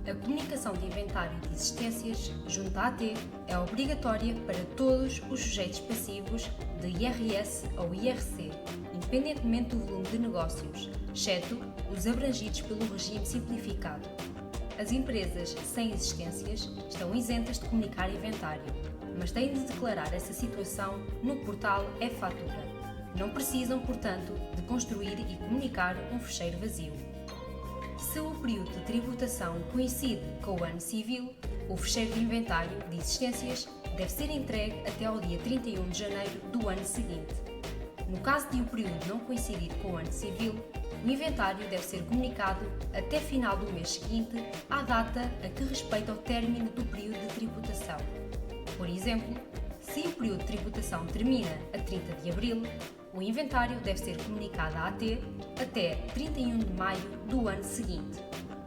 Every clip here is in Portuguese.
A comunicação de inventário de existências junto à AT é obrigatória para todos os sujeitos passivos de IRS ou IRC, independentemente do volume de negócios, exceto os abrangidos pelo regime simplificado. As empresas sem existências estão isentas de comunicar inventário, mas têm de declarar essa situação no portal e-Fatura. Não precisam, portanto, de construir e comunicar um fecheiro vazio. Se o período de tributação coincide com o ano civil, o fecheiro de inventário de existências deve ser entregue até ao dia 31 de janeiro do ano seguinte. No caso de o período não coincidir com o ano civil, o inventário deve ser comunicado até final do mês seguinte à data a que respeita o término do período de tributação. Por exemplo, se o período de tributação termina a 30 de abril, o inventário deve ser comunicado à AT até 31 de maio do ano seguinte.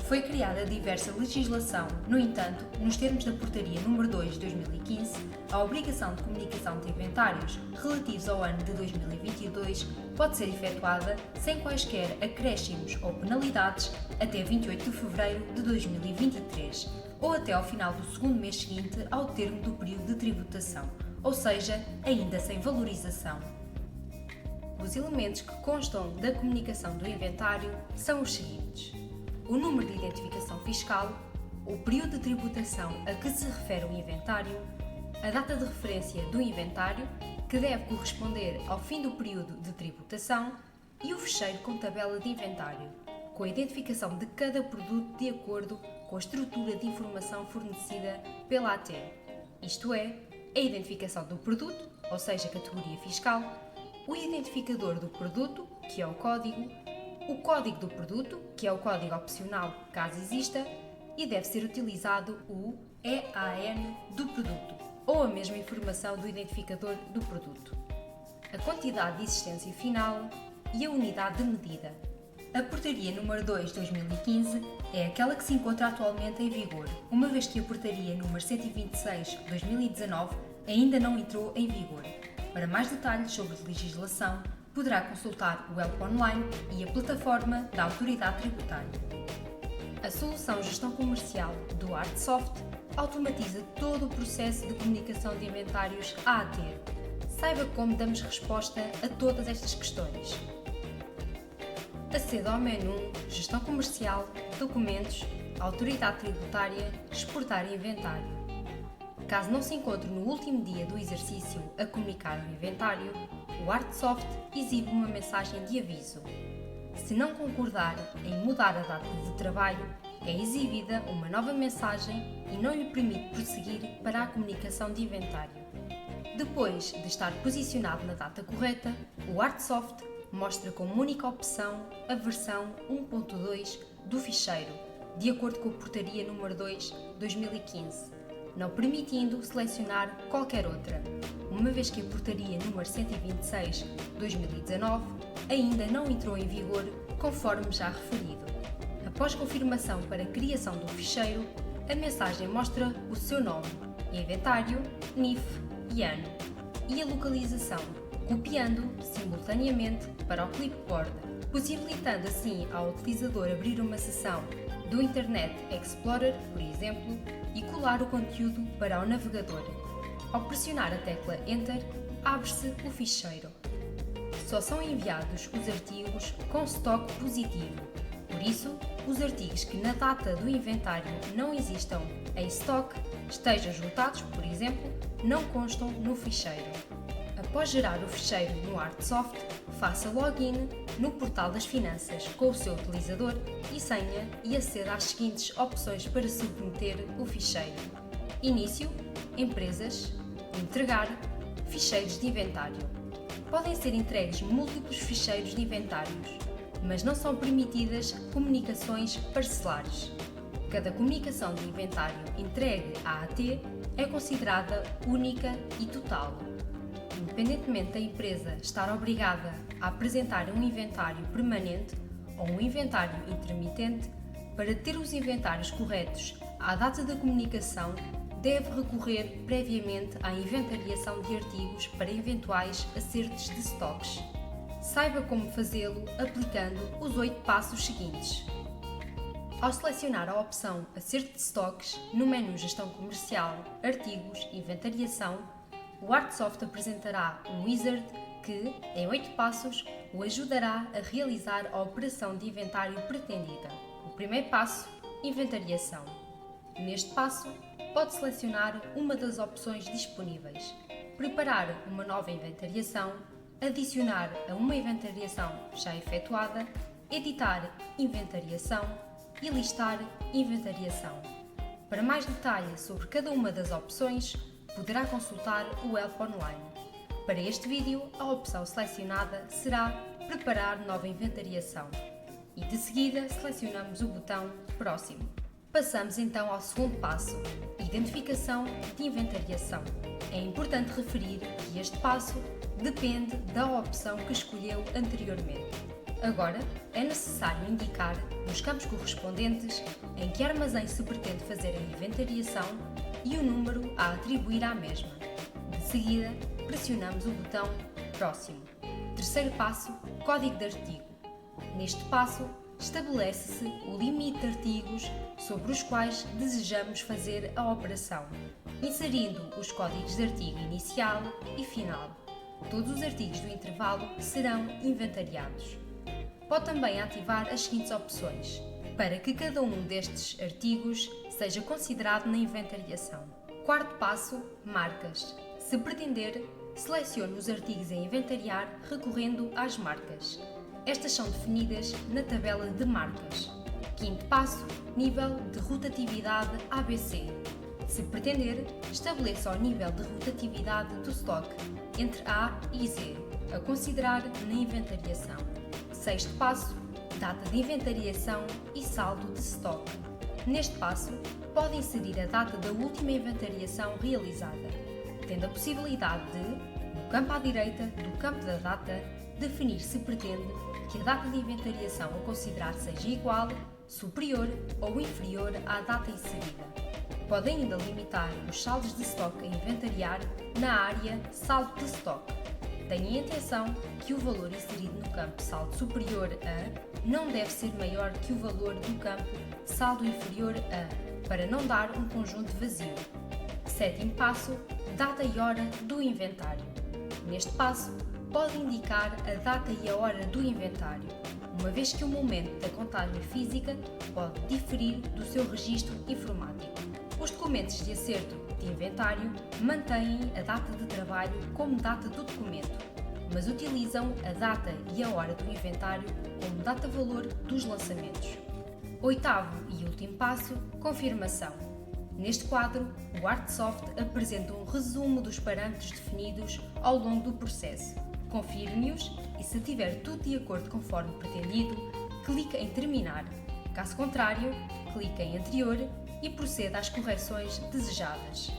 Foi criada diversa legislação, no entanto, nos termos da Portaria nº 2 de 2015, a obrigação de comunicação de inventários relativos ao ano de 2022 pode ser efetuada sem quaisquer acréscimos ou penalidades até 28 de fevereiro de 2023 ou até ao final do segundo mês seguinte ao termo do período de tributação, ou seja, ainda sem valorização. Os elementos que constam da comunicação do inventário são os seguintes: o número de identificação fiscal, o período de tributação a que se refere o inventário, a data de referência do inventário, que deve corresponder ao fim do período de tributação, e o fecheiro com tabela de inventário, com a identificação de cada produto de acordo com a estrutura de informação fornecida pela AT, isto é, a identificação do produto, ou seja, a categoria fiscal, o identificador do produto, que é o código do produto, que é o código opcional, caso exista, e deve ser utilizado o EAN do produto, ou a mesma informação do identificador do produto, a quantidade de existência final e a unidade de medida. A Portaria nº 2 de 2015 é aquela que se encontra atualmente em vigor, uma vez que a Portaria nº 126 de 2019 ainda não entrou em vigor. Para mais detalhes sobre legislação, poderá consultar o Help Online e a plataforma da Autoridade Tributária. A solução Gestão Comercial do Artsoft automatiza todo o processo de comunicação de inventários à AT. Saiba como damos resposta a todas estas questões. Aceda ao menu Gestão Comercial, Documentos, Autoridade Tributária, Exportar Inventário. Caso não se encontre no último dia do exercício a comunicar o inventário, o Artsoft exibe uma mensagem de aviso. Se não concordar em mudar a data de trabalho, é exibida uma nova mensagem e não lhe permite prosseguir para a comunicação de inventário. Depois de estar posicionado na data correta, o Artsoft mostra como única opção a versão 1.2 do ficheiro, de acordo com a Portaria nº 2 de 2015. Não permitindo selecionar qualquer outra, uma vez que a Portaria nº 126 de 2019 ainda não entrou em vigor, conforme já referido. Após confirmação para a criação do ficheiro, a mensagem mostra o seu nome, inventário, NIF e ano, e a localização, copiando simultaneamente para o clipboard, possibilitando assim ao utilizador abrir uma seção do Internet Explorer, por exemplo, e colar o conteúdo para o navegador. Ao pressionar a tecla Enter, abre-se o ficheiro. Só são enviados os artigos com estoque positivo. Por isso, os artigos que na data do inventário não existam em estoque, estejam esgotados, por exemplo, não constam no ficheiro. Após gerar o ficheiro no Artsoft, faça login no portal das finanças com o seu utilizador e senha e aceda às seguintes opções para submeter o ficheiro: Início, Empresas, Entregar, Ficheiros de Inventário. Podem ser entregues múltiplos ficheiros de inventários, mas não são permitidas comunicações parcelares. Cada comunicação de inventário entregue à AT é considerada única e total. Independentemente da empresa estar obrigada a apresentar um inventário permanente ou um inventário intermitente, para ter os inventários corretos à data da comunicação, deve recorrer previamente à inventariação de artigos para eventuais acertos de estoques. Saiba como fazê-lo aplicando os 8 passos seguintes. Ao selecionar a opção Acerto de estoques no menu Gestão Comercial, Artigos e Inventariação, o Artsoft apresentará um wizard que, em 8 passos, o ajudará a realizar a operação de inventário pretendida. O primeiro passo, Inventariação. Neste passo, pode selecionar uma das opções disponíveis, preparar uma nova inventariação, adicionar a uma inventariação já efetuada, editar inventariação e listar inventariação. Para mais detalhe sobre cada uma das opções, poderá consultar o Help Online. Para este vídeo, a opção selecionada será Preparar nova inventariação e de seguida selecionamos o botão Próximo. Passamos então ao segundo passo, Identificação de inventariação. É importante referir que este passo depende da opção que escolheu anteriormente. Agora, é necessário indicar, nos campos correspondentes, em que armazém se pretende fazer a inventariação e o número a atribuir à mesma. De seguida, pressionamos o botão Próximo. Terceiro passo, Código de artigo. Neste passo, estabelece-se o limite de artigos sobre os quais desejamos fazer a operação, inserindo os códigos de artigo inicial e final. Todos os artigos do intervalo serão inventariados. Pode também ativar as seguintes opções, para que cada um destes artigos seja considerado na inventariação. Quarto passo, Marcas. Se pretender, selecione os artigos a inventariar recorrendo às marcas. Estas são definidas na tabela de marcas. Quinto passo, nível de rotatividade ABC. Se pretender, estabeleça o nível de rotatividade do estoque entre A e Z, a considerar na inventariação. Sexto passo, data de inventariação e saldo de estoque. Neste passo, pode inserir a data da última inventariação realizada, tendo a possibilidade de, no campo à direita do campo da data, definir se pretende que a data de inventariação a considerar seja igual, superior ou inferior à data inserida. Pode ainda limitar os saldos de estoque a inventariar na área Saldo de estoque. Tenha atenção que o valor inserido no campo saldo superior a não deve ser maior que o valor do campo saldo inferior a, para não dar um conjunto vazio. Sétimo passo, data e hora do inventário. Neste passo, pode indicar a data e a hora do inventário, uma vez que o momento da contagem física pode diferir do seu registro informático. Os documentos de acerto de inventário mantêm a data de trabalho como data do documento, mas utilizam a data e a hora do inventário como data-valor dos lançamentos. Oitavo e último passo, confirmação. Neste quadro, o Artsoft apresenta um resumo dos parâmetros definidos ao longo do processo. Confirme-os e, se tiver tudo de acordo conforme pretendido, clique em Terminar. Caso contrário, clique em Anterior e proceda às correções desejadas.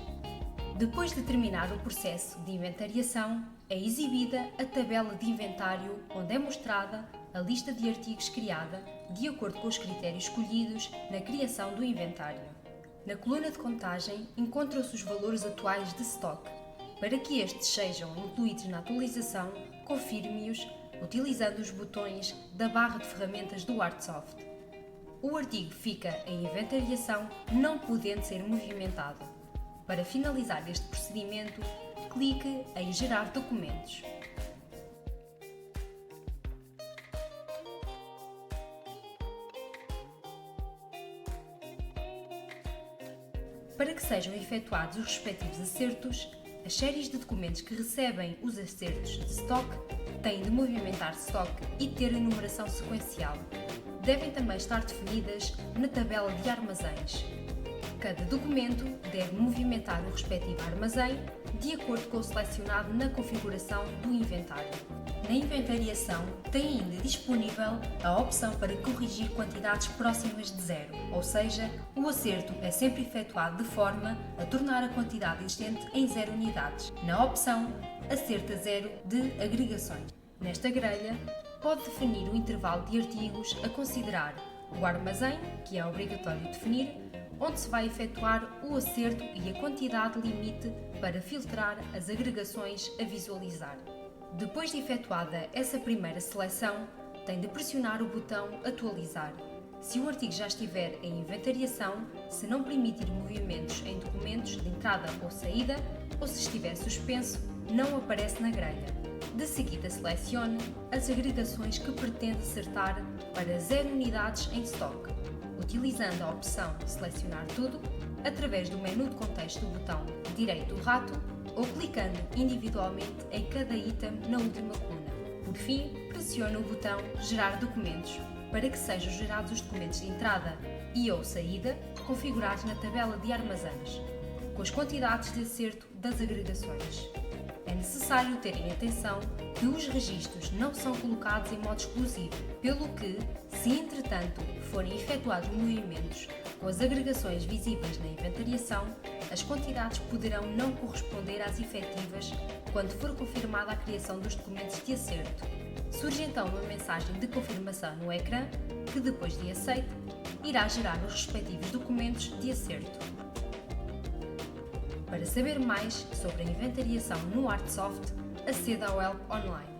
Depois de terminar o processo de inventariação, é exibida a tabela de inventário onde é mostrada a lista de artigos criada de acordo com os critérios escolhidos na criação do inventário. Na coluna de contagem encontram-se os valores atuais de estoque. Para que estes sejam incluídos na atualização, confirme-os utilizando os botões da barra de ferramentas do Artsoft. O artigo fica em inventariação, não podendo ser movimentado. Para finalizar este procedimento, clique em Gerar documentos. Para que sejam efetuados os respectivos acertos, as séries de documentos que recebem os acertos de estoque têm de movimentar estoque e ter a numeração sequencial. Devem também estar definidas na tabela de armazéns. Cada documento deve movimentar o respectivo armazém de acordo com o selecionado na configuração do inventário. Na inventariação, tem ainda disponível a opção para corrigir quantidades próximas de zero, ou seja, o acerto é sempre efetuado de forma a tornar a quantidade existente em 0 unidades, na opção Acerto a zero de agregações. Nesta grelha, pode definir o intervalo de artigos a considerar, o armazém, que é obrigatório definir, onde se vai efetuar o acerto e a quantidade limite para filtrar as agregações a visualizar. Depois de efetuada essa primeira seleção, tem de pressionar o botão Atualizar. Se o artigo já estiver em inventariação, se não permitir movimentos em documentos de entrada ou saída, ou se estiver suspenso, não aparece na grelha. De seguida selecione as agregações que pretende acertar para 0 unidades em stock, utilizando a opção Selecionar tudo, através do menu de contexto do botão direito do rato ou clicando individualmente em cada item na última coluna. Por fim, pressione o botão Gerar documentos para que sejam gerados os documentos de entrada e ou saída configurados na tabela de armazéns, com as quantidades de acerto das agregações. É necessário ter em atenção que os registros não são colocados em modo exclusivo, pelo que, se entretanto forem efetuados movimentos com as agregações visíveis na inventariação, as quantidades poderão não corresponder às efetivas quando for confirmada a criação dos documentos de acerto. Surge então uma mensagem de confirmação no ecrã que, depois de aceite, irá gerar os respectivos documentos de acerto. Para saber mais sobre a inventariação no Artsoft, aceda ao Help Online.